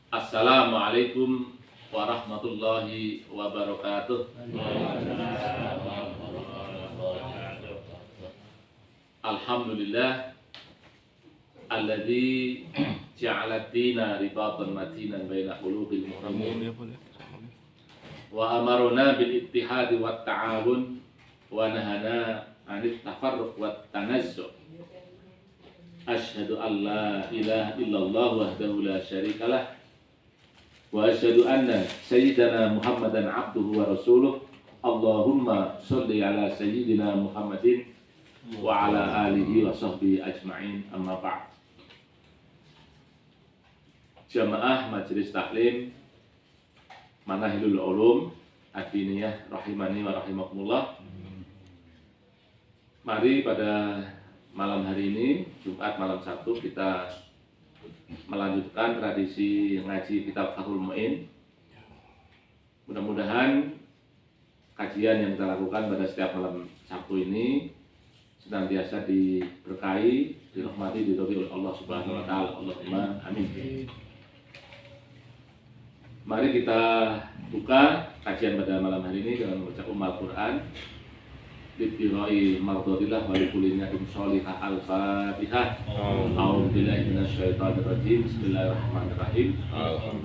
Assalamualaikum warahmatullahi wabarakatuh. Alhamdulillah alladzi ja'ala ad-dina ribatan matinan baina qulubil mu'minin wa amarna bil ittihadi wat ta'awun wa nahana 'anil tafarruq wat tanazzu'. Asyhadu an la ilaha illallah wahdahu la syarikalah wa asyhadu anna sayyidana Muhammadan abduhu wa rasuluh. Allahumma sholli ala sayyidina Muhammadin wa ala alihi wa sahbihi ajma'in, amma ba'd. Jamaah Majelis Taklim Manahilul Ulum Ad-Diniyah rahimani wa rahimakumullah. Mari pada malam hari ini, Jumat malam Sabtu, kita melanjutkan tradisi ngaji kitab Fathul Mu'in. Mudah-mudahan kajian yang kita lakukan pada setiap malam Sabtu ini senantiasa diberkahi, dirahmati, diridhoi oleh Allah Subhanahu wa taala. Allahumma amin. Mari kita buka kajian pada malam hari ini dengan membaca Al-Qur'an. Bittiroi mardotillah walikulinya imsholihah al-fatihah. A'udzubillahi minasyaitonir rajim. Bismillahirrahmanirrahim.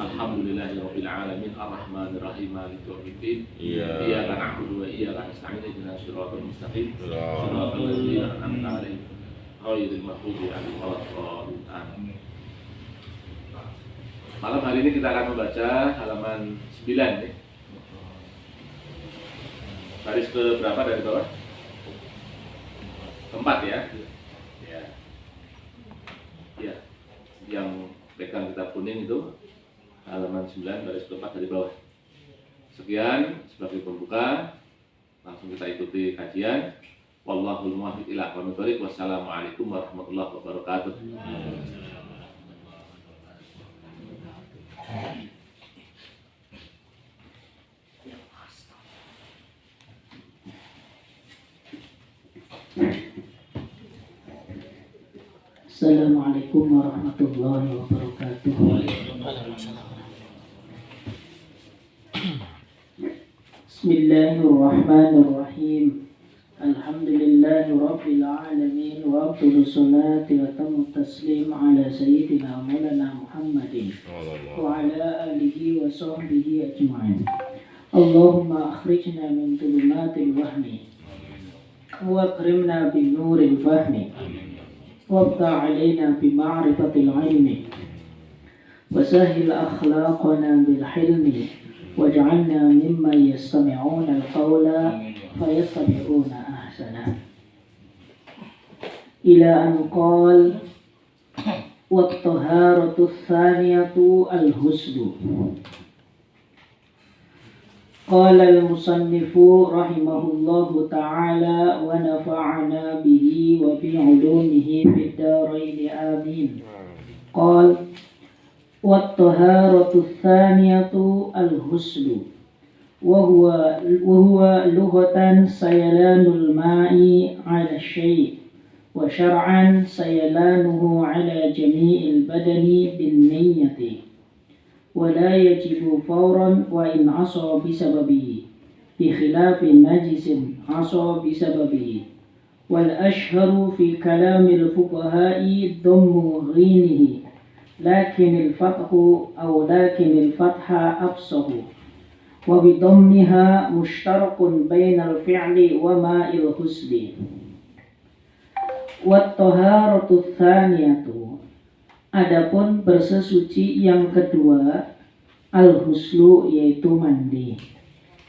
Alhamdulillahirabbil alamin arrahmanirrahim maliki yaumiddin. Iyyaka na'budu wa iyyaka nasta'in ihdinas siratal mustaqim siratal ladzina an'amta 'alaihim ghairil maghdubi 'alaihim waladdallin. Malam hari ini kita akan membaca halaman 9 nih. Baris ke berapa dari bawah? Keempat ya. Ya. Yang pegang kitab kuning itu halaman 9 baris keempat dari bawah. Sekian sebagai pembuka. Langsung kita ikuti kajian. Wallahul muwaffiq ila aqwamit thoriq. Wassalamualaikum warahmatullahi wabarakatuh. Assalamualaikum warahmatullahi wabarakatuh. Bismillahirrahmanirrahim. Alhamdulillahi rabbil alamin wa afdalu sholati wa tammu taslim ala sayyidina maulana Muhammadin wa ala alihi wa sahbihi ajma'in. Allahumma akhrijna min dhulumatil wahmi wa akrimna bin nuril fahmi wabda alaina bi ma'rifatil ilmi wa sahhil akhlaqana bil hilmi waj'alna mimman yastami'una al-qawla fayattabi'una ahsana. Ila an qala wat-taharatu ats-tsaniyatu al-husnu. Qala al-musannifu rahimahullahu ta'ala wa nafa'ana bihi wa bi 'ulumihi fid dharain amin. Qala wat-taharatu ats-tsaniyatu al-husnu wa huwa lughatan sayalanul ma'i 'ala syai' wa syar'an sayalanuhu 'ala jami'il badani bin niyyati wa la yajibu fawran wa in 'asa bisababihi bi khilafin najisin 'asa bisababihi. Wal ashharu fi kalamil fuqaha'i dhammu ghinihi lakinil fathu lakinil fatha afsahu wa bi dhammiha mushtarakun bainal fi'li wa ma'il husli. Wat taharatu tsaniyatu, adapun bersesuci yang kedua, al-huslu, yaitu mandi.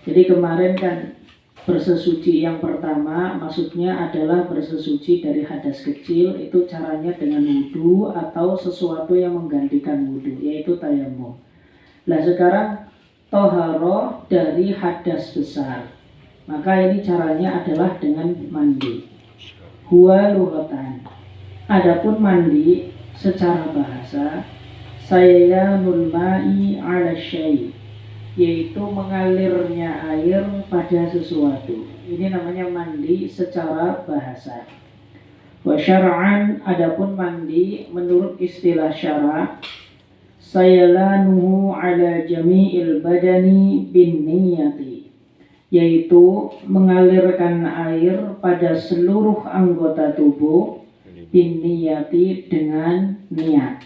Jadi kemarin kan bersesuci yang pertama maksudnya adalah bersesuci dari hadas kecil, itu caranya dengan wudu atau sesuatu yang menggantikan wudu, yaitu tayamum. Nah sekarang toharoh dari hadas besar, maka ini caranya adalah dengan mandi. Huwa lughatan, adapun mandi secara bahasa sayalanul ma'i 'ala syai', yaitu mengalirnya air pada sesuatu. Ini namanya mandi secara bahasa. Wa syar'an, adapun mandi menurut istilah syara' sayalanuhu ala jami'il badani bin niyati, yaitu mengalirkan air pada seluruh anggota tubuh bin niyati dengan niat.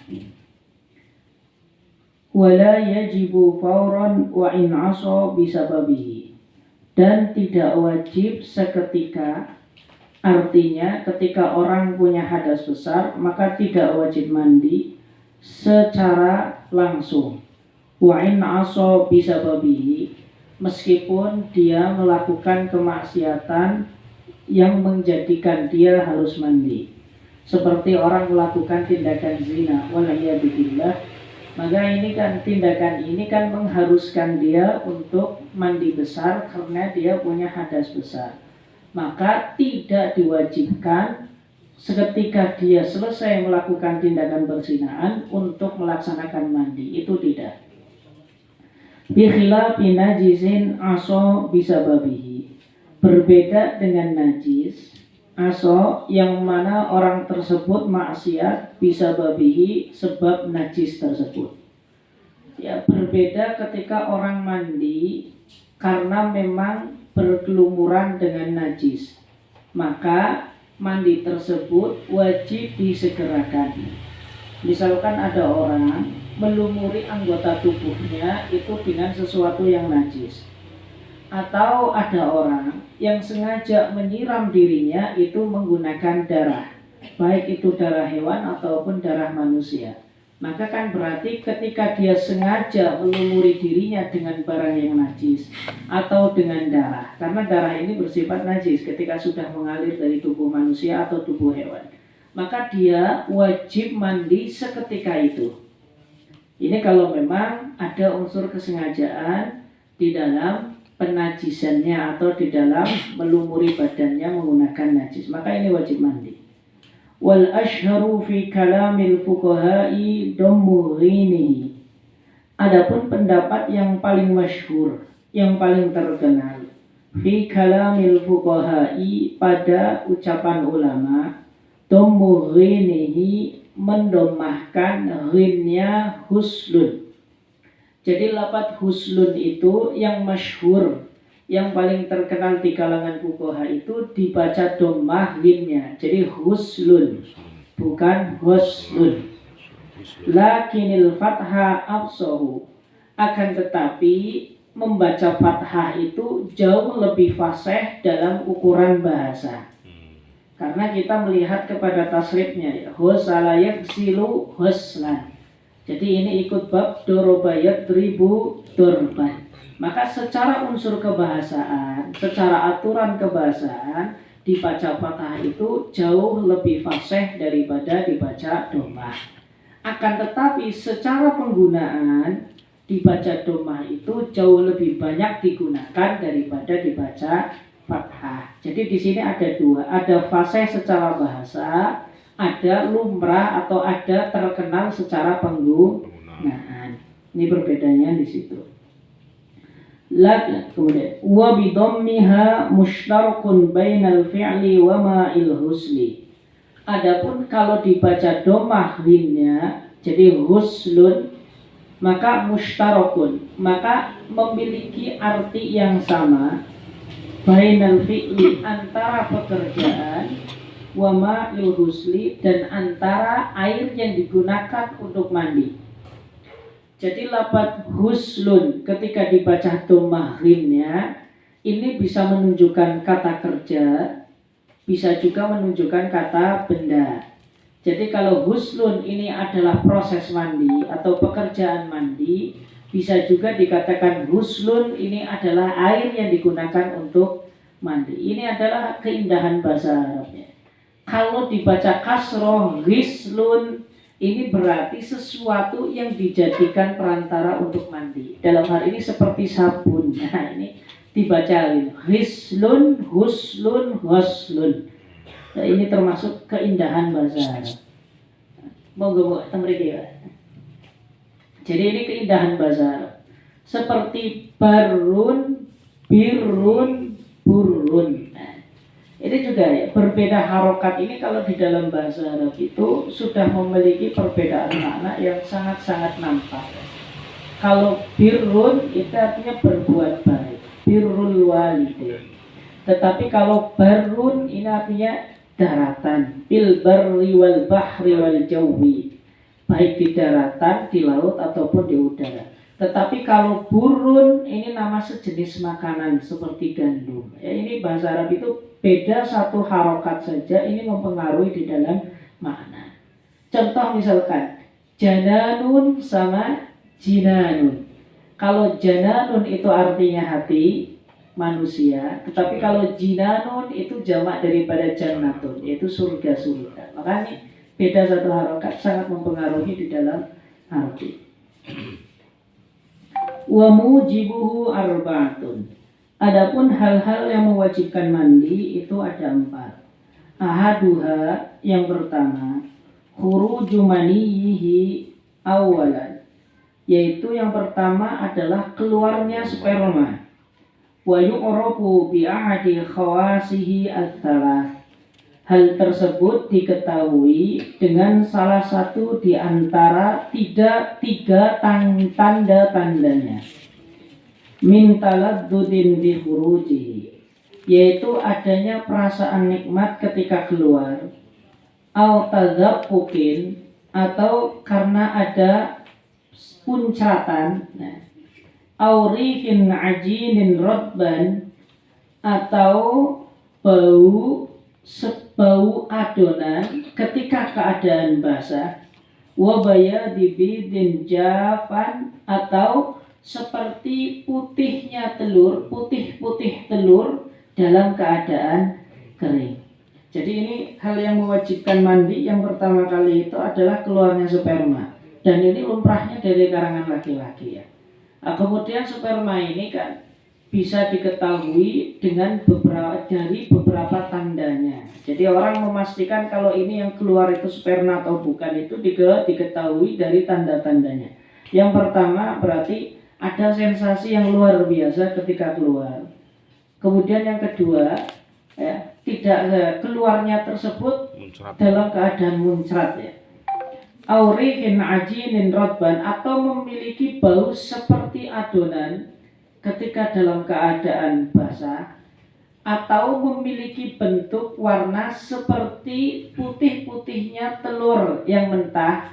Wala yajibu fawran wa in asa bisababihi, dan tidak wajib seketika. Artinya ketika orang punya hadas besar maka tidak wajib mandi secara langsung. Wa in asa bisababihi, meskipun dia melakukan kemaksiatan yang menjadikan dia harus mandi, seperti orang melakukan tindakan zina, waliyadzubillah, maka tindakan ini kan mengharuskan dia untuk mandi besar karena dia punya hadas besar. Maka tidak diwajibkan seketika dia selesai melakukan tindakan perzinahan untuk melaksanakan mandi, itu tidak. Bikhilafi najisin aso bisababihi, berbeda dengan najis aso yang mana orang tersebut maksiat bisababihi sebab najis tersebut. Ya, berbeda ketika orang mandi karena memang berkelumuran dengan najis, maka mandi tersebut wajib disegerakan. Misalkan ada orang melumuri anggota tubuhnya itu dengan sesuatu yang najis, atau ada orang yang sengaja menyiram dirinya itu menggunakan darah, baik itu darah hewan ataupun darah manusia, maka kan berarti ketika dia sengaja melumuri dirinya dengan barang yang najis atau dengan darah, karena darah ini bersifat najis ketika sudah mengalir dari tubuh manusia atau tubuh hewan, maka dia wajib mandi seketika itu. Ini kalau memang ada unsur kesengajaan di dalam penajisannya atau di dalam melumuri badannya menggunakan najis, maka ini wajib mandi. Wal ashharu fi kalamil fuqaha'i dammu ghinihi, adapun pendapat yang paling masyhur, yang paling terkenal fi kalamil fuqaha'i, pada ucapan ulama, dammu ghinihi, mendomahkan ghinnya huslun. Jadi lafaz huslun itu yang masyhur, yang paling terkenal di kalangan fuqaha itu dibaca dhammah ghinnya. Jadi huslun, bukan huslun. Lakinil fatha afsahu, akan tetapi membaca fathah itu jauh lebih fasih dalam ukuran bahasa. Karena kita melihat kepada tasrifnya, ya, husala yaksilu huslan. Jadi ini ikut bab dorobayat ribu dorban. Maka secara unsur kebahasaan, secara aturan kebahasaan, dibaca fathah itu jauh lebih fasih daripada dibaca dhammah. Akan tetapi secara penggunaan, dibaca dhammah itu jauh lebih banyak digunakan daripada dibaca fathah. Jadi di sini ada dua, ada fasih secara bahasa, ada lumrah atau ada terkenal secara penggunaan. Ini perbedaannya di situ. Kemudian wa bi dhammiha mushtarakun bainal fi'li wa ma'il husli. Adapun kalau dibaca dhammah ghinnya jadi huslun, maka mushtarakun, maka memiliki arti yang sama, bainal fi'li, antara pekerjaan, wa ma'il husli, dan antara air yang digunakan untuk mandi. Jadi lafaz huslun ketika dibaca dhammah ghinnya ini bisa menunjukkan kata kerja, bisa juga menunjukkan kata benda. Jadi kalau huslun ini adalah proses mandi atau pekerjaan mandi, bisa juga dikatakan huslun ini adalah air yang digunakan untuk mandi. Ini adalah keindahan bahasa Arabnya. Kalau dibaca kasroh ghislun, ini berarti sesuatu yang dijadikan perantara untuk mandi. Dalam hal ini seperti sabun. Nah, ini dibaca ghislun, huslun, ghuslun. Nah, ini termasuk keindahan bahasa Arab. Moga-moga temriki ya. Jadi ini keindahan bahasa Arab. Seperti barun, birun, burun. Nah, Ini juga ya, berbeda harokat ini kalau di dalam bahasa Arab itu sudah memiliki perbedaan makna yang sangat-sangat nampak. Kalau birrun itu artinya berbuat baik, birrul walidain. Tetapi kalau barun ini artinya daratan, bil barri wal bahri wal jawi, baik di daratan, di laut ataupun di udara. Tetapi kalau burun ini nama sejenis makanan seperti gandum. Ya, ini bahasa Arab itu beda satu harokat saja ini mempengaruhi di dalam makna. Contoh misalkan jananun sama jinanun. Kalau jananun itu artinya hati manusia, tetapi kalau jinanun itu jamak daripada jannatun, yaitu surga-surga. Makanya beda satu harokat sangat mempengaruhi di dalam arti. Wa mujibuhu arba'atun. Adapun hal-hal yang mewajibkan mandi itu ada 4. Ahaduha, yang pertama, khuruju maniyihi awalan, yaitu yang pertama adalah keluarnya sperma. Wa yu'rafu bi ahadi khawasihi ats-tsalath. Hal tersebut diketahui dengan salah satu di antara tiga tanda-tandanya. Min taladdudin bi khurujihi, yaitu adanya perasaan nikmat ketika keluar, au tadzaqquqin, atau karena ada puncatan, aurihin ajinin rodban, atau bau adonan ketika keadaan basah, wabaya dibidin jafan, atau seperti putih-putih telur dalam keadaan kering. Jadi ini hal yang mewajibkan mandi yang pertama kali itu adalah keluarnya sperma, dan ini lumrahnya dari karangan laki-laki ya. Nah, kemudian sperma ini kan bisa diketahui dengan beberapa tandanya. Jadi orang memastikan kalau ini yang keluar itu sperma atau bukan itu diketahui dari tanda-tandanya. Yang pertama berarti ada sensasi yang luar biasa ketika keluar. Kemudian yang kedua, ya, tidak keluarnya tersebut muncrat, dalam keadaan muncrat ya. Aurihin ajinin rodban, atau memiliki bau seperti adonan ketika dalam keadaan basah, atau memiliki bentuk warna seperti putih-putihnya telur yang mentah,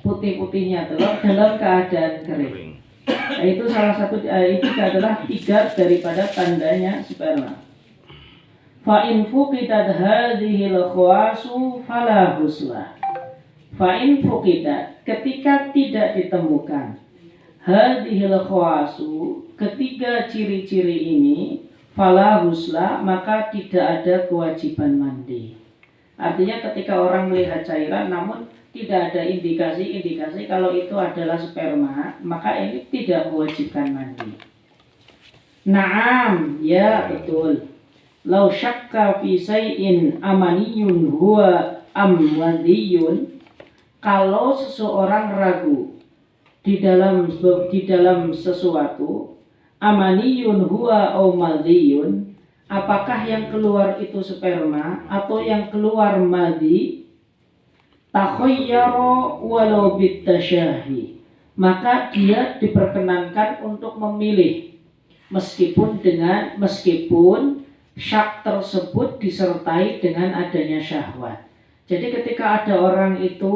putih-putihnya telur dalam keadaan kering. Nah, itu salah satu, itu adalah 3 daripada tandanya sperma. Fa in fuqidat hadhil khawasu fala husla. Fa in fuqidat, ketika tidak ditemukan hadhil khawasu, ketiga ciri-ciri ini, fala husla, maka tidak ada kewajiban mandi. Artinya ketika orang melihat cairan namun tidak ada indikasi kalau itu adalah sperma, maka ini tidak mewajibkan mandi. Naam, ya betul. Lau syakka fi syai'in amaniyun huwa amwadiyun, kalau seseorang ragu di dalam sesuatu, amaniyun huwa au madiyun, apakah yang keluar itu sperma atau yang keluar madi, takhayyara walau bitasyahi, maka dia diperkenankan untuk memilih meskipun syak tersebut disertai dengan adanya syahwat. Jadi ketika ada orang itu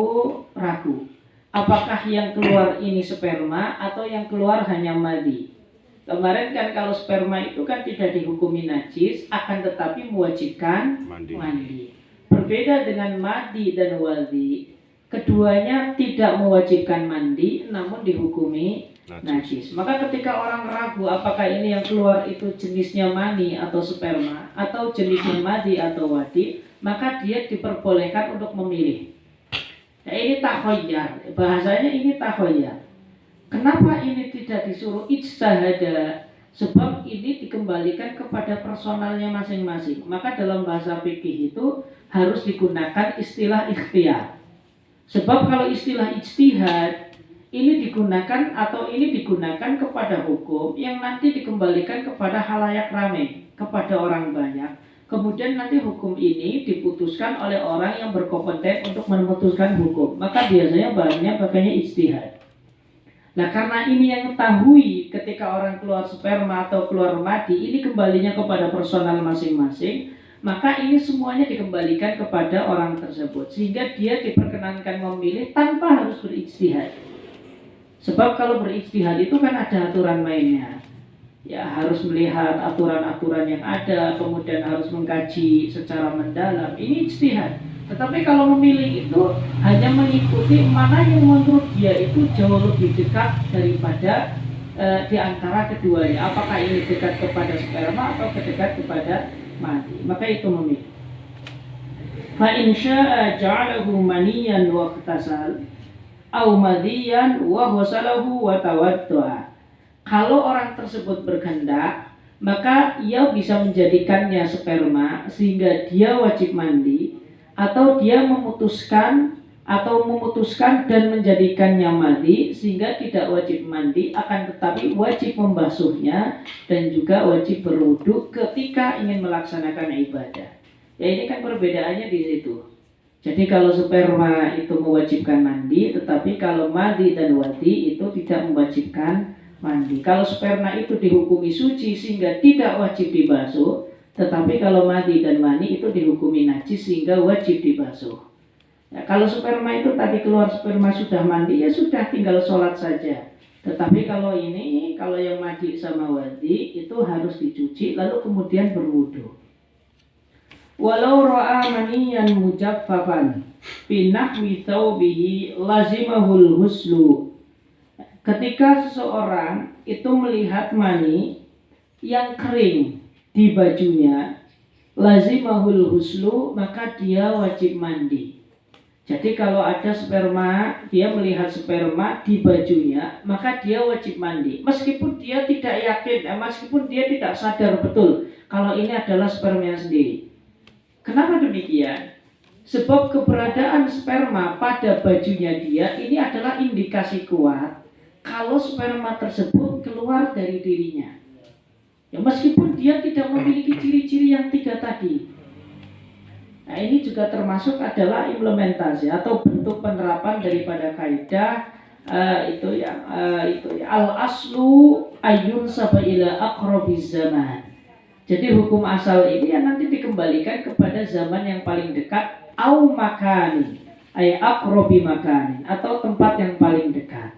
ragu, apakah yang keluar ini sperma atau yang keluar hanya madi. Kemarin kan kalau sperma itu kan tidak dihukumi najis, akan tetapi mewajibkan mandi. Berbeda dengan madi dan wadi, keduanya tidak mewajibkan mandi namun dihukumi najis. Maka ketika orang ragu apakah ini yang keluar itu jenisnya mani atau sperma, atau jenisnya madi atau wadi, maka dia diperbolehkan untuk memilih. Nah, ini takhayyar, bahasanya ini takhayyar. Kenapa ini tidak disuruh ijtihada? Sebab ini dikembalikan kepada personalnya masing-masing. Maka dalam bahasa fikih itu harus digunakan istilah ikhtiyar. Sebab kalau istilah ijtihad ini digunakan kepada hukum yang nanti dikembalikan kepada halayak ramai, kepada orang banyak. kemudian nanti hukum ini diputuskan oleh orang yang berkompeten untuk memutuskan hukum, maka biasanya bahannya pakainya ijtihad. Nah, karena ini yang ketahui ketika orang keluar sperma atau keluar madi, ini kembalinya kepada personal masing-masing, maka ini semuanya dikembalikan kepada orang tersebut, sehingga dia diperkenankan memilih tanpa harus berijtihad. Sebab kalau berijtihad itu kan ada aturan mainnya. Ya, harus melihat aturan-aturan yang ada, kemudian harus mengkaji secara mendalam. Ini ijtihad. Tetapi kalau memilih itu hanya mengikuti mana yang menurut dia itu jauh lebih dekat daripada di antara keduanya. Apakah ini dekat kepada sperma atau dekat kepada madi? Maka itu memilih. Fa in syaa'a ja'alahu maniyan wa ightasal au madiyan wa ghasalahu wa tawaddu'a. Kalau orang tersebut berkehendak, maka ia bisa menjadikannya sperma sehingga dia wajib mandi, atau dia memutuskan dan menjadikannya madi sehingga tidak wajib mandi, akan tetapi wajib membasuhnya dan juga wajib berwudu ketika ingin melaksanakan ibadah. Ya, ini kan perbedaannya di situ. Jadi kalau sperma itu mewajibkan mandi, tetapi kalau madi dan wadi itu tidak mewajibkan mandi. Kalau sperma itu dihukumi suci sehingga tidak wajib dibasuh, tetapi kalau madi dan mani itu dihukumi najis sehingga wajib dibasuh. Ya, kalau sperma itu tadi keluar sperma sudah mandi, ya sudah tinggal sholat saja. Tetapi kalau ini, kalau yang madi sama wadi itu harus dicuci lalu kemudian berwudu. Walau ra'a maniyan mujaffafan fi nahwi thawbihi lazimahul huslu. Ketika seseorang itu melihat mani yang kering di bajunya, lazimahul huslu, maka dia wajib mandi. Jadi kalau ada sperma, dia melihat sperma di bajunya, maka dia wajib mandi. Meskipun dia tidak yakin, meskipun dia tidak sadar betul kalau ini adalah sperma sendiri. Kenapa demikian? Sebab keberadaan sperma pada bajunya dia ini adalah indikasi kuat kalau sperma tersebut keluar dari dirinya. Ya, meskipun dia tidak memiliki ciri-ciri yang 3 tadi. Nah, ini juga termasuk adalah implementasi atau bentuk penerapan daripada kaidah al aslu ayun sabaila aqrabiz zaman. Jadi hukum asal ini ya nanti dikembalikan kepada zaman yang paling dekat, au makani, ay aqrabi makani, atau tempat yang paling dekat.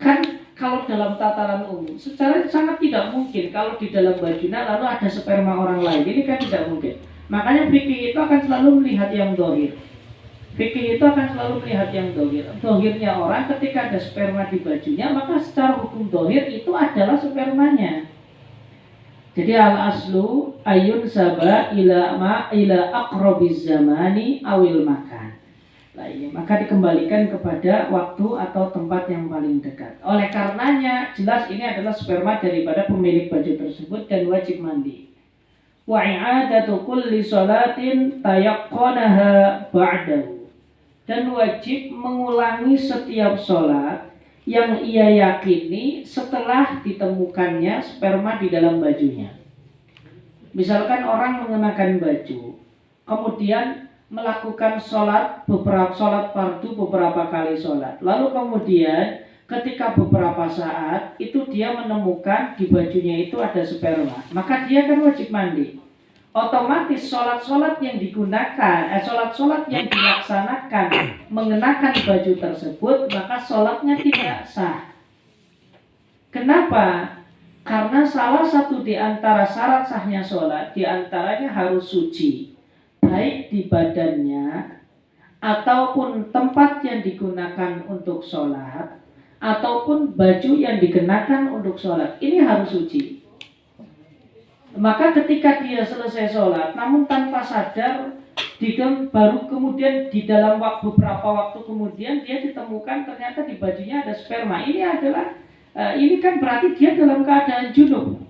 Kan kalau dalam tataran umum secara sangat tidak mungkin kalau di dalam bajunya lalu ada sperma orang lain. Ini kan tidak mungkin. Makanya fikih itu akan selalu melihat yang dohir. Fikih itu akan selalu melihat yang dohir. Dohirnya orang ketika ada sperma di bajunya, maka secara hukum dohir itu adalah spermanya. Jadi al aslu ayun saba ila aqrabiz zamani awil makan. Nah, ini maka dikembalikan kepada waktu atau tempat yang paling dekat. Oleh karenanya jelas ini adalah sperma daripada pemilik baju tersebut dan wajib mandi. Wa i'adatu kulli sholatin tayaqqanaha ba'dahu. Dan wajib mengulangi setiap sholat yang ia yakini setelah ditemukannya sperma di dalam bajunya. Misalkan orang mengenakan baju, kemudian melakukan sholat fardu beberapa kali sholat, lalu kemudian ketika beberapa saat itu dia menemukan di bajunya itu ada sperma, maka dia kan wajib mandi. Otomatis sholat-sholat yang digunakan, sholat-sholat yang dilaksanakan mengenakan baju tersebut, maka sholatnya tidak sah. Kenapa? Karena salah satu di antara syarat sahnya sholat, di antaranya harus suci, baik di badannya ataupun tempat yang digunakan untuk sholat ataupun baju yang dikenakan untuk sholat. Ini harus suci. Maka ketika dia selesai sholat, namun tanpa sadar, baru kemudian di dalam beberapa waktu kemudian dia ditemukan ternyata di bajunya ada sperma. Ini kan berarti dia dalam keadaan junub.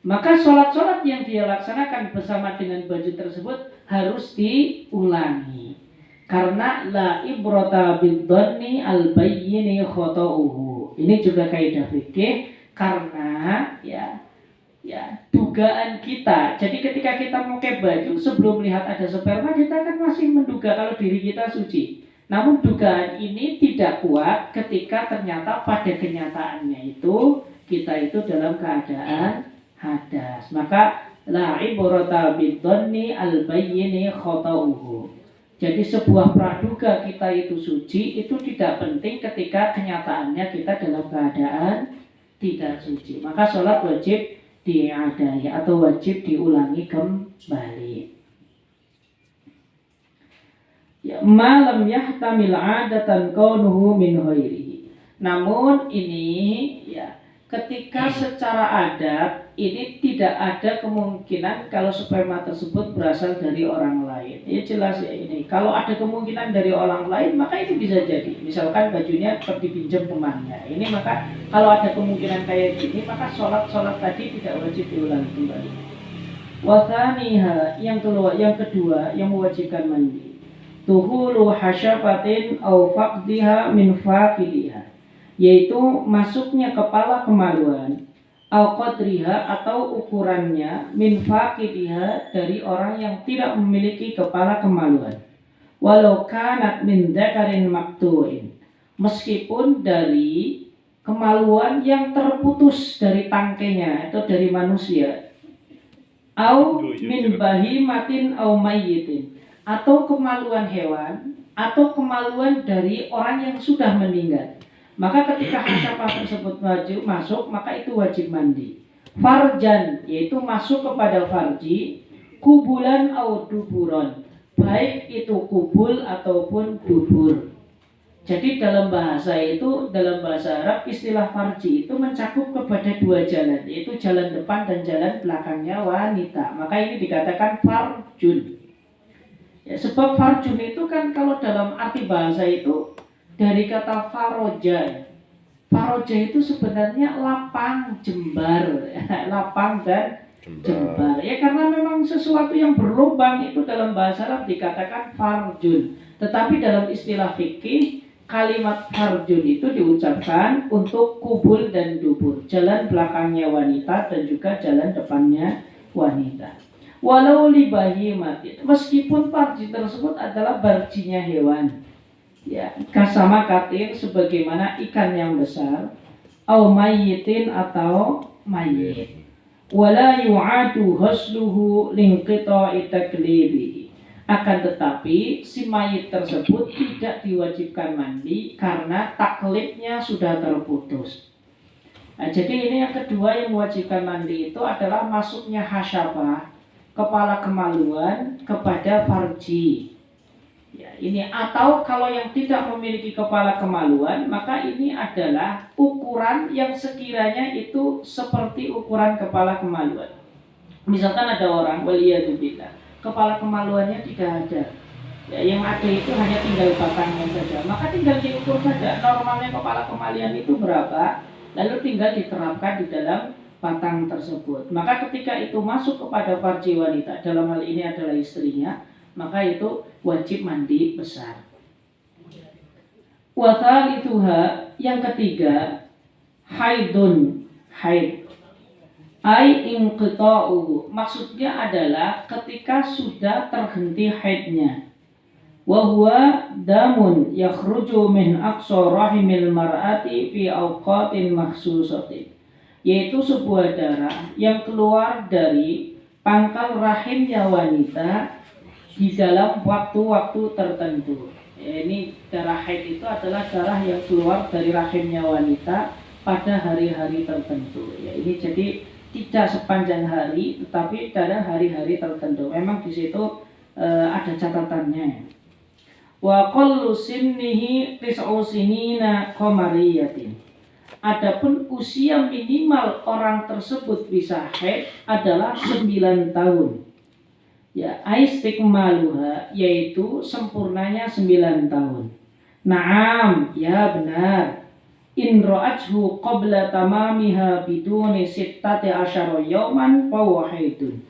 Maka sholat-sholat yang dia laksanakan bersama dengan baju tersebut harus diulangi. Karena la ibrata bidhanni al-bayyini khata'uhu. Ini juga kaidah fikih karena ya ya dugaan kita. Jadi ketika kita memakai baju sebelum melihat ada sperma, kita kan masih menduga kalau diri kita suci. Namun dugaan ini tidak kuat ketika ternyata pada kenyataannya itu kita itu dalam keadaan hadas. Maka la ibrata bidhanni al-bayyini khata'uhu. Jadi sebuah praduga kita itu suci itu tidak penting ketika kenyataannya kita dalam keadaan tidak suci. Maka sholat wajib diadai atau wajib diulangi kembali. Ya, malam yahtamil adatan kaunuhu min ghairihi. Namun ini ya ketika secara adat ini tidak ada kemungkinan kalau sperma tersebut berasal dari orang lain. Ya jelas ya ini. Kalau ada kemungkinan dari orang lain maka itu bisa jadi. Misalkan bajunya dipinjam temannya. Ini maka kalau ada kemungkinan kayak gini maka sholat tadi tidak wajib diulangi kembali. Wathaniha yang kedua yang mewajibkan mandi. Tuhulu hasyafatin au faqdiha min faqidiha, yaitu masuknya kepala kemaluan au qadriha atau ukurannya min faqidiha dari orang yang tidak memiliki kepala kemaluan, walau kanat min dzakarin maqtu'in, meskipun dari kemaluan yang terputus dari tangkainya atau dari manusia, au min bahimatin au mayyitin, atau kemaluan hewan atau kemaluan dari orang yang sudah meninggal. Maka ketika hasyafah tersebut wajib masuk, maka itu wajib mandi. Farjan, yaitu masuk kepada farji, kubulan au duburon, baik itu kubul ataupun dubur. Jadi dalam bahasa Arab istilah farji itu mencakup kepada dua jalan, yaitu jalan depan dan jalan belakangnya wanita. Maka ini dikatakan farjun. Ya, sebab farjun itu kan kalau dalam arti bahasa itu dari kata faroja. Faroja itu sebenarnya lapang, jembar, lapang dan jembar. Ya karena memang sesuatu yang berlubang itu dalam bahasa Arab dikatakan farjun. Tetapi dalam istilah fikih kalimat farjun itu diucapkan untuk kubul dan dubur, jalan belakangnya wanita dan juga jalan depannya wanita. Walau libahi mati, meskipun farji tersebut adalah barjinya hewan, ya kasama katir sebagaimana ikan yang besar, au mayyitin atau mayyit, wala yu'adu hasluhu linqita'i taklibihi. Akan tetapi si mayit tersebut tidak diwajibkan mandi karena taklibnya sudah terputus. Nah, jadi ini yang kedua yang mewajibkan mandi itu adalah masuknya hasyafah, kepala kemaluan kepada farji. Ya, ini atau kalau yang tidak memiliki kepala kemaluan maka ini adalah ukuran yang sekiranya itu seperti ukuran kepala kemaluan. Misalkan ada orang waliyadzubillah, kepala kemaluannya tidak ada. Ya, yang ada itu hanya tinggal batangnya saja. Maka tinggal diukur saja normalnya kepala kemaluan itu berapa, lalu tinggal diterapkan di dalam batang tersebut. Maka ketika itu masuk kepada farji wanita, dalam hal ini adalah istrinya, maka itu wajib mandi besar. Wa thalithuha, yang ketiga, haidun, haid. Ai inqita'u, maksudnya adalah ketika sudah terhenti haidnya. Wa huwa damun yakhruju min aqsa rahimil mar'ati fi awqatin makhsusatin, yaitu sebuah darah yang keluar dari pangkal rahimnya wanita di dalam waktu-waktu tertentu. Ya, ini darah haid itu adalah darah yang keluar dari rahimnya wanita pada hari-hari tertentu. Ya, ini jadi tidak sepanjang hari, tetapi pada hari-hari tertentu. Memang di situ ada catatannya. Wa qallu sinnihi tis'u sinina qamariyatin. Adapun usia minimal orang tersebut bisa haid adalah 9 tahun. Ya, istikmaluha, yaitu sempurnanya 9 tahun. Naam, ya benar. In ra'athu qabla tamamiha biduni sittati asyara yawman fa huwa haidun.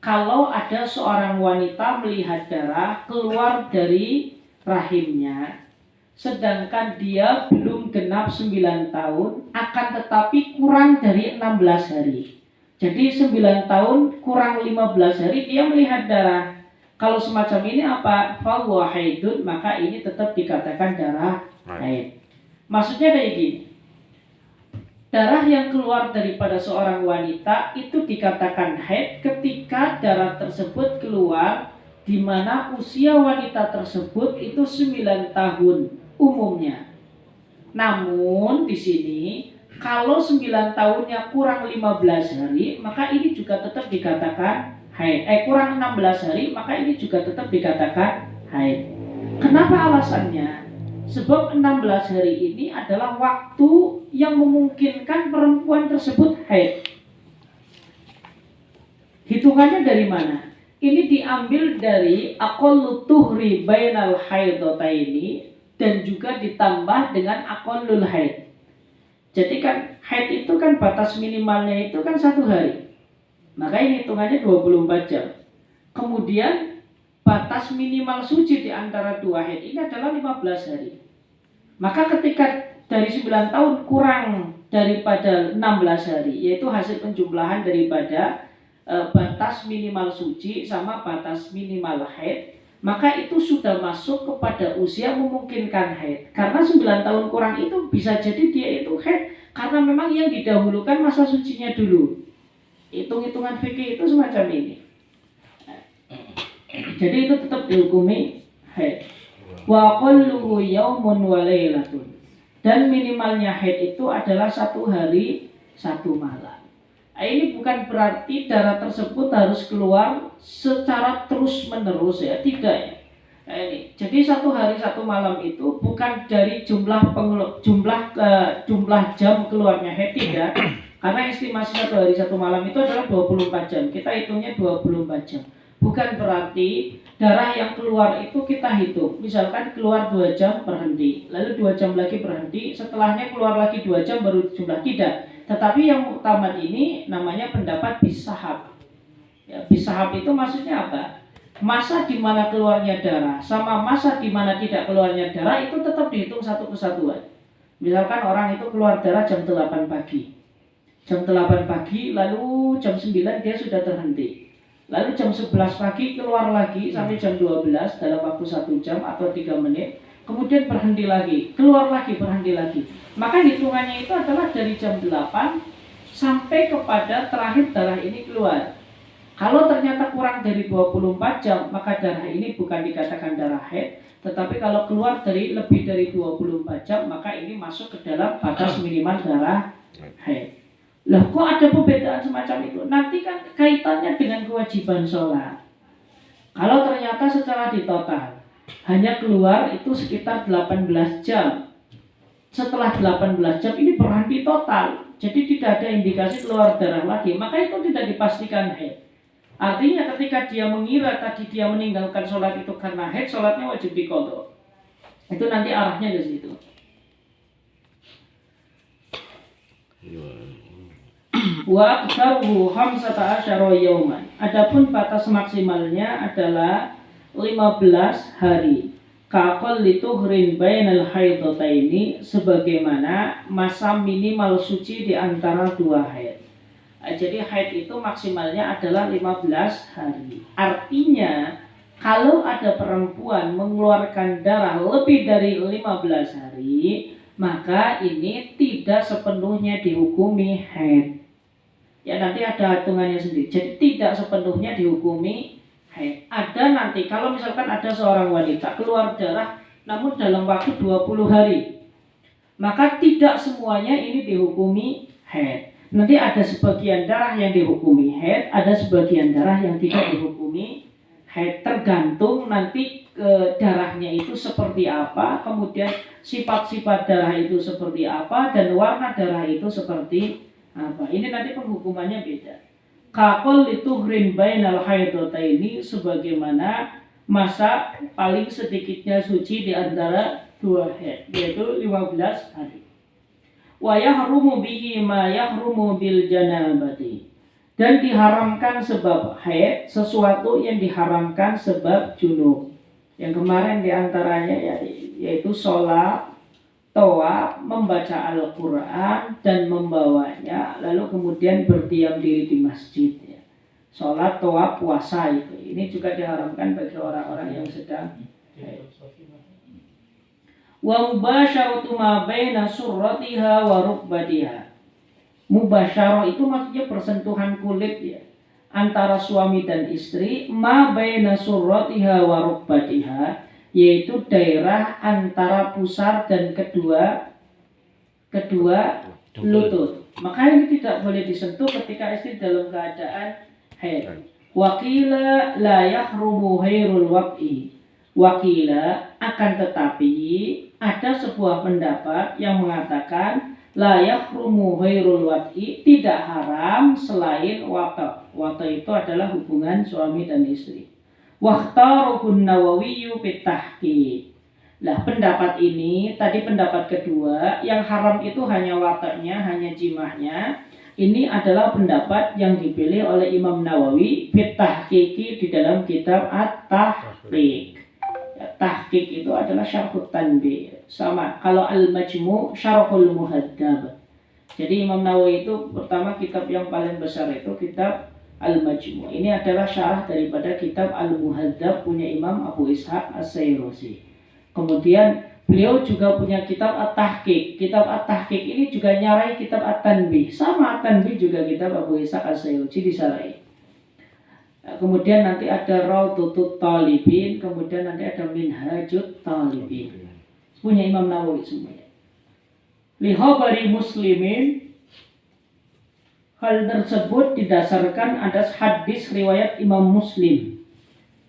Kalau ada seorang wanita melihat darah keluar dari rahimnya, sedangkan dia belum genap 9 tahun, akan tetapi kurang dari 16 hari. Jadi 9 tahun kurang 15 hari dia melihat darah. Kalau semacam ini apa? Fahuwa haidun, maka ini tetap dikatakan darah haid. Maksudnya kayak gini. Darah yang keluar daripada seorang wanita itu dikatakan haid ketika darah tersebut keluar di mana usia wanita tersebut itu 9 tahun umumnya. Namun di sini kalau 9 tahunnya kurang 15 hari, maka ini juga tetap dikatakan haid. Kurang 16 hari, maka ini juga tetap dikatakan haid. Kenapa alasannya? Sebab 16 hari ini adalah waktu yang memungkinkan perempuan tersebut haid. Hitungannya dari mana? Ini diambil dari aqallu tuhri bainal haidataini dan juga ditambah dengan aqallul haid. Jadi kan haid itu kan batas minimalnya itu kan 1 hari. Maka ini hitungannya 24 jam. Kemudian batas minimal suci di antara 2 haid ini adalah 15 hari. Maka ketika dari 9 tahun kurang daripada 16 hari, yaitu hasil penjumlahan daripada batas minimal suci sama batas minimal haid, maka itu sudah masuk kepada usia memungkinkan haid. Karena 9 tahun kurang itu bisa jadi dia itu haid karena memang yang didahulukan masa sucinya dulu. Hitung-hitungan fikih itu semacam ini. Jadi itu tetap dihukumi haid. Wa qalluhu yaumun wa lailatun. Dan minimalnya haid itu adalah 1 hari 1 malam. Ini bukan berarti darah tersebut harus keluar secara terus-menerus ya, tidak ya. Ini. Jadi 1 hari 1 malam itu bukan dari jumlah jam keluarnya haid, tidak. Karena estimasi 1 hari 1 malam itu adalah 24 jam. Kita hitungnya 24 jam. Bukan berarti darah yang keluar itu kita hitung. Misalkan keluar 2 jam berhenti, lalu 2 jam lagi berhenti, setelahnya keluar lagi 2 jam baru jumlah, tidak. Tetapi yang utama ini namanya pendapat bisahab. Ya, bisahab itu maksudnya apa? Masa di mana keluarnya darah sama masa di mana tidak keluarnya darah itu tetap dihitung satu kesatuan. Misalkan orang itu keluar darah jam 8 pagi. Jam 8 pagi lalu jam 9 dia sudah terhenti. Lalu jam 11 pagi keluar lagi sampai jam 12 dalam waktu 1 jam atau 3 menit. Kemudian berhenti lagi, keluar lagi, berhenti lagi. Maka hitungannya itu adalah dari jam 8 sampai kepada terakhir darah ini keluar. Kalau ternyata kurang dari 24 jam, maka darah ini bukan dikatakan darah haid. Tetapi kalau keluar dari lebih dari 24 jam, maka ini masuk ke dalam batas minimal darah haid. Loh, kok ada perbedaan semacam itu? Nanti kan kaitannya dengan kewajiban sholat. Kalau ternyata secara ditotal hanya keluar itu sekitar 18 jam. Setelah 18 jam ini berhenti total. Jadi tidak ada indikasi keluar darah lagi. Maka itu tidak dipastikan haid. Artinya ketika dia mengira tadi dia meninggalkan sholat itu karena haid, sholatnya wajib diqadha. Itu nanti arahnya ke situ. Wa aktsaruhu 15 yauman. Adapun batas maksimalnya adalah 15 hari. Kaqal lituhrin bainal haidataini, sebagaimana masa minimal suci di antara 2 haid. Jadi haid itu maksimalnya adalah 15 hari. Artinya kalau ada perempuan mengeluarkan darah lebih dari 15 hari, maka ini tidak sepenuhnya dihukumi haid. Ya nanti ada hitungannya sendiri. Jadi tidak sepenuhnya dihukumi haid. Ada nanti kalau misalkan ada seorang wanita keluar darah namun dalam waktu 20 hari, maka tidak semuanya ini dihukumi haid. Nanti ada sebagian darah yang dihukumi haid, ada sebagian darah yang tidak dihukumi haid. Tergantung nanti darahnya itu seperti apa, kemudian sifat-sifat darah itu seperti apa, dan warna darah itu seperti apa. Ini nanti penghukumannya beda. Kaqal lituhrin bainal haidataini, sebagaimana masa paling sedikitnya suci di antara 2 haid, yaitu 15 hari. Wa yahrumu bihi ma yahrumu bil janabati, dan diharamkan sebab haid sesuatu yang diharamkan sebab junub. Yang kemarin diantaranya yaitu sholat, tawaf, membaca Al-Quran dan membawanya, lalu kemudian berdiam diri di masjid ya. Sholat, tawaf, puasa ini juga diharamkan bagi orang-orang yang sedang haid. Wa mubasyaratu ma baina surratiha wa rukbatiha. Mubasyarah itu maksudnya persentuhan kulit ya antara suami dan istri, ma baina surratiha wa rukbatiha, yaitu daerah antara pusar dan kedua lutut. Maka ini tidak boleh disentuh ketika istri dalam keadaan haid. Wakila la yahrumu hairul waqi. Wakila, akan tetapi ada sebuah pendapat yang mengatakan la yahrumu hairul waqi, tidak haram selain wata. Wata itu adalah hubungan suami dan istri. Wahtaruhun Nawawiyyu fit tahqiq. Nah, pendapat ini tadi pendapat kedua, yang haram itu hanya watanya, hanya jimahnya. Ini adalah pendapat yang dipilih oleh Imam Nawawi fit tahqiqi di dalam kitab At-Tahqiq. Tahqiq itu adalah syarhut tanbih. Sama kalau Al-Majmu' syarhul muhaddab. Jadi Imam Nawawi itu pertama kitab yang paling besar itu kitab Al-Majmu'. Ini adalah syarah daripada kitab Al-Muhaddab punya Imam Abu Ishaq As-Sayruzi. Kemudian beliau juga punya kitab At-Tahqiq. Kitab At-Tahqiq ini juga nyarai kitab At-Tanbih. Sama At-Tanbih juga kitab Abu Ishaq As-Sayruzi disarai. Kemudian nanti ada Raudhatut Talibin, kemudian nanti ada Minhajut Talibin. Punya Imam Nawawi semuanya. Li khabari Muslimin, hal tersebut didasarkan atas hadis riwayat Imam Muslim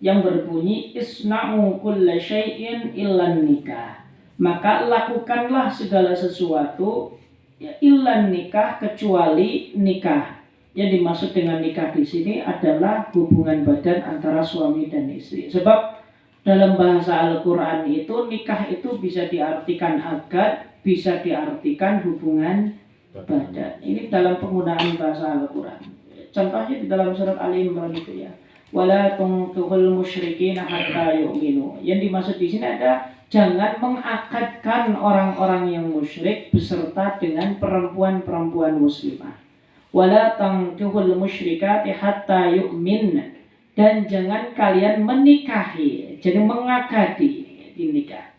yang berbunyi isna'u kulla syai'in illan nikah. Maka lakukanlah segala sesuatu ya illan nikah, kecuali nikah. Yang dimaksud dengan nikah di sini adalah hubungan badan antara suami dan istri. Sebab dalam bahasa Al-Quran itu nikah itu bisa diartikan akad, bisa diartikan hubungan badan. Ini dalam penggunaan bahasa Al-Quran. Contohnya di dalam surat Ali Imran itu ya. Wala tunkihul musyrikina hatta yu'minu. Yang dimaksud di sini ada jangan mengakadkan orang-orang yang musyrik beserta dengan perempuan-perempuan muslimah. Wala tankihul musyrikati hatta yu'minna, dan jangan kalian menikahi, jadi mengakadi dinikah.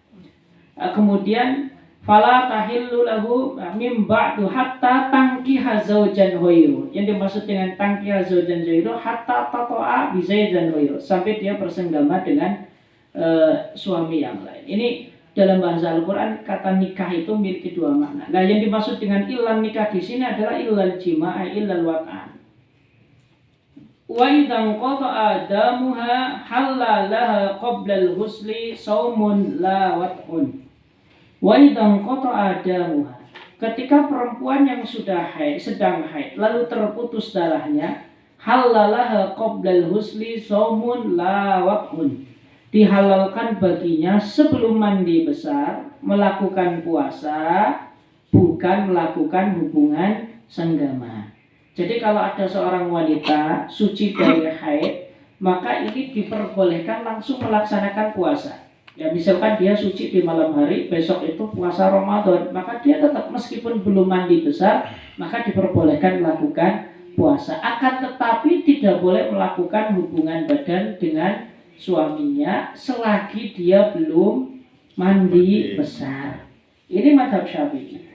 Kemudian fala tahillu lahu mim ba'du hatta tankiha zaujan ghairu. Yang dimaksud dengan tankiha zaujan ghairu hatta tata'a bi zaujan ghairu, sampai dia bersenggama dengan suami yang lain. Ini dalam bahasa Al-Quran kata nikah itu memiliki dua makna. Nah, yang dimaksud dengan ilal nikah di sini adalah ilal jima'a, ilal wat'an. Wa idzan qata'a damuha halalaha qabla al-ghusli saumun la wat'un. Wa idzan qata'a damuha. Ketika perempuan yang sudah haid, sedang haid, lalu terputus darahnya, halalaha qabla al-ghusli saumun la wat'un. Dihalalkan baginya sebelum mandi besar melakukan puasa, bukan melakukan hubungan senggama. Jadi kalau ada seorang wanita suci dari haid, maka ini diperbolehkan langsung melaksanakan puasa. Ya, misalkan dia suci di malam hari, besok itu puasa Ramadan, maka dia tetap meskipun belum mandi besar, maka diperbolehkan melakukan puasa. Akan tetapi tidak boleh melakukan hubungan badan dengan suaminya selagi dia belum mandi besar. Ini mazhab Syafi'i.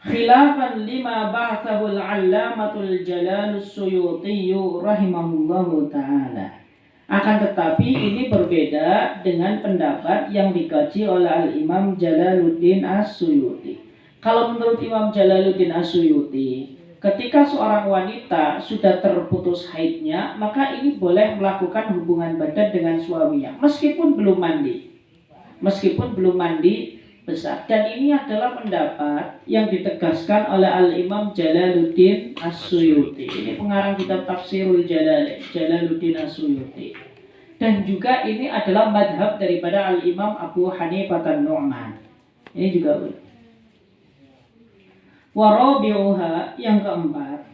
Khilafan lima ba'thahu al-'allamatul Jalalus Suyuti rahimahullahu ta'ala. Akan tetapi ini berbeda dengan pendapat yang dikaji oleh Al-Imam Jalaluddin As-Suyuti. Kalau menurut Imam Jalaluddin As-Suyuti, ketika seorang wanita sudah terputus haidnya, maka ini boleh melakukan hubungan badan dengan suaminya meskipun belum mandi. Meskipun belum mandi besar. Dan ini adalah pendapat yang ditegaskan oleh Al-Imam Jalaluddin As-Suyuti. Ini pengarang kitab Tafsirul Jalalain, Jalaluddin As-Suyuti. Dan juga ini adalah madhab daripada Al-Imam Abu Hanifah An-Nu'man. Ini juga boleh. Warabi'uha, yang keempat,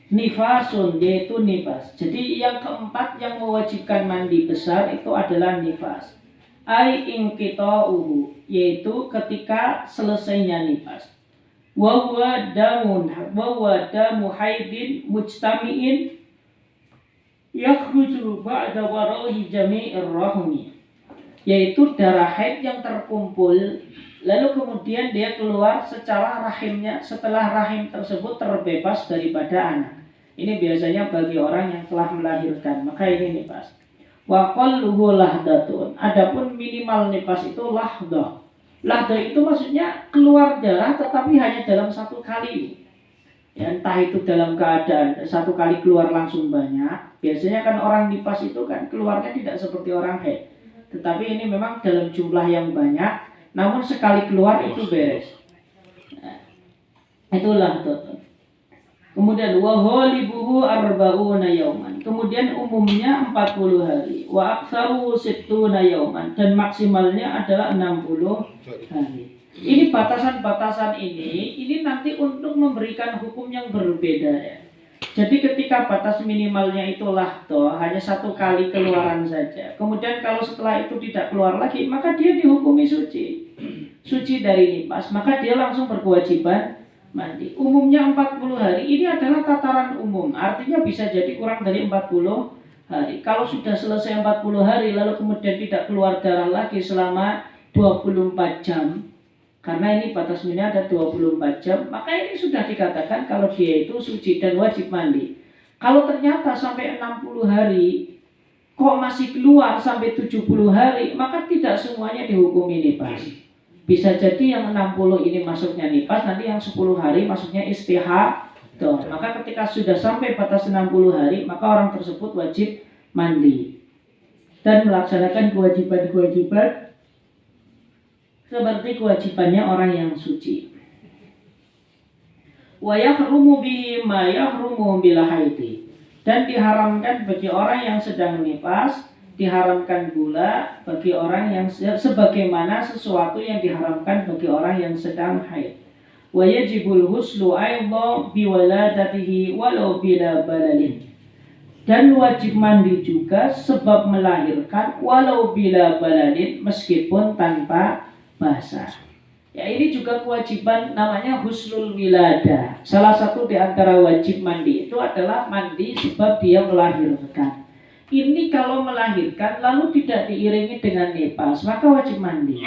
nifasun, yaitu nifas. Jadi yang keempat yang mewajibkan mandi besar itu adalah nifas. ai inqita'uhu, yaitu ketika selesainya nifas. Wa huwa damu haidin mujtami'in yakhruju ba'da warahi jami'ir rahmi, yaitu darah haid yang terkumpul lalu kemudian dia keluar secara rahimnya setelah rahim tersebut terbebas daripada anak. Ini biasanya bagi orang yang telah melahirkan, maka ini nifas. Wa qalluhu lahdatun, adapun minimal nifas itu lahdah. Lahdah itu maksudnya keluar darah tetapi hanya dalam satu kali. Ya, entah itu dalam keadaan satu kali keluar langsung banyak. Biasanya kan orang nifas itu kan keluarnya tidak seperti orang haid. Tetapi ini memang dalam jumlah yang banyak, namun sekali keluar itu beres. Nah, itulah total. Kemudian wa ghalibuhu arba'una yauman. Kemudian umumnya 40 hari. Wa aktsaru sittuna yauman, dan maksimalnya adalah 60 hari. Ini batasan-batasan ini nanti untuk memberikan hukum yang berbeda ya. Jadi ketika batas minimalnya itu lahdo, hanya satu kali keluaran saja. Kemudian kalau setelah itu tidak keluar lagi, maka dia dihukumi suci. Suci dari nifas, maka dia langsung berkewajiban mandi. Umumnya 40 hari, ini adalah tataran umum. Artinya bisa jadi kurang dari 40 hari. Kalau sudah selesai 40 hari, lalu kemudian tidak keluar darah lagi selama 24 jam, karena ini batas minimal ada 24 jam, maka ini sudah dikatakan kalau dia itu suci dan wajib mandi. Kalau ternyata sampai 60 hari kok masih keluar sampai 70 hari, maka tidak semuanya dihukumi nifas. Bisa jadi yang 60 ini masuknya nifas, nanti yang 10 hari masuknya istihadah. Maka ketika sudah sampai batas 60 hari, maka orang tersebut wajib mandi dan melaksanakan kewajiban-kewajiban seperti kewajibannya orang yang suci. Wa yahrumu bihi ma yahrumu bil haidi, dan diharamkan bagi orang yang sedang nifas, diharamkan pula bagi orang yang sebagaimana sesuatu yang diharamkan bagi orang yang sedang haid. Wa yajibul huslu aidha bi waladatihi walau bila balalin, dan wajib mandi juga sebab melahirkan walau bila balalin, meskipun tanpa basah. Ya, ini juga kewajiban namanya husnul wiladah. Salah satu di antara wajib mandi itu adalah mandi sebab dia melahirkan. Ini kalau melahirkan lalu tidak diiringi dengan nifas, maka wajib mandi.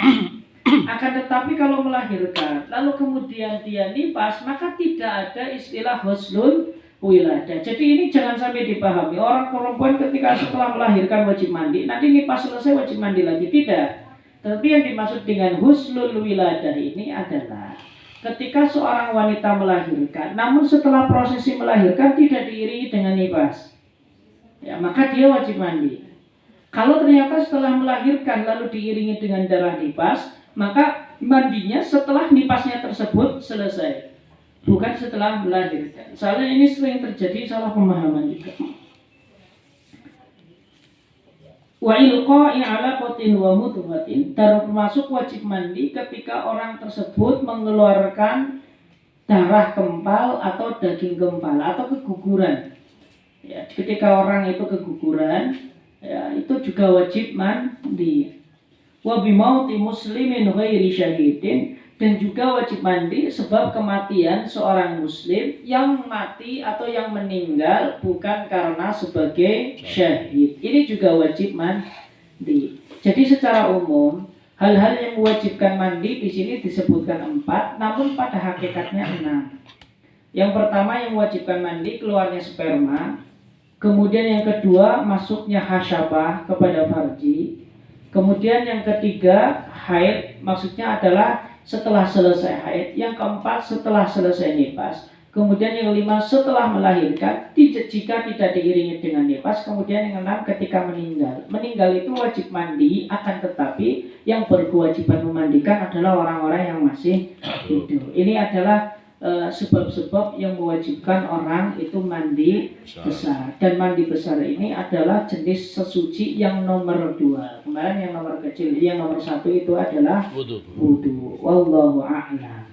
Akan tetapi kalau melahirkan lalu kemudian dia nifas, maka tidak ada istilah husnul wiladah. Jadi ini jangan sampai dipahami orang perempuan ketika setelah melahirkan wajib mandi, nanti nifas selesai wajib mandi lagi. Tidak. Tapi yang dimaksud dengan husnul wiladah ini adalah ketika seorang wanita melahirkan, namun setelah prosesi melahirkan tidak diiringi dengan nifas, ya, maka dia wajib mandi. Kalau ternyata setelah melahirkan lalu diiringi dengan darah nifas, maka mandinya setelah nifasnya tersebut selesai, bukan setelah melahirkan. Soalnya ini sering terjadi salah pemahaman juga. Wa ilqa'i alaqatin wa mudghatin, termasuk wajib mandi ketika orang tersebut mengeluarkan darah kempal atau daging kempal atau keguguran. Ya, ketika orang itu keguguran, ya, itu juga wajib mandi. Wa bimauti muslimin ghairi syahidin, dan juga wajib mandi sebab kematian seorang muslim yang mati atau yang meninggal bukan karena sebagai syahid. Ini juga wajib mandi. Jadi secara umum hal-hal yang mewajibkan mandi di sini disebutkan 4, namun pada hakikatnya 6. Yang pertama yang mewajibkan mandi keluarnya sperma. Kemudian yang kedua masuknya hasyabah kepada farji. Kemudian yang ketiga haid, maksudnya adalah setelah selesai haid. Yang keempat setelah selesai nifas. Kemudian yang 5 setelah melahirkan jika tidak diiringi dengan nifas. Kemudian yang 6 ketika meninggal. Meninggal itu wajib mandi, akan tetapi yang berkewajiban memandikan adalah orang-orang yang masih hidup. Ini adalah sebab-sebab yang mewajibkan orang itu mandi besar. Dan mandi besar ini adalah jenis sesuci yang nomor 2. Kemarin yang nomor kecil, yang nomor 1 itu adalah wudu. Wallahu a'lam.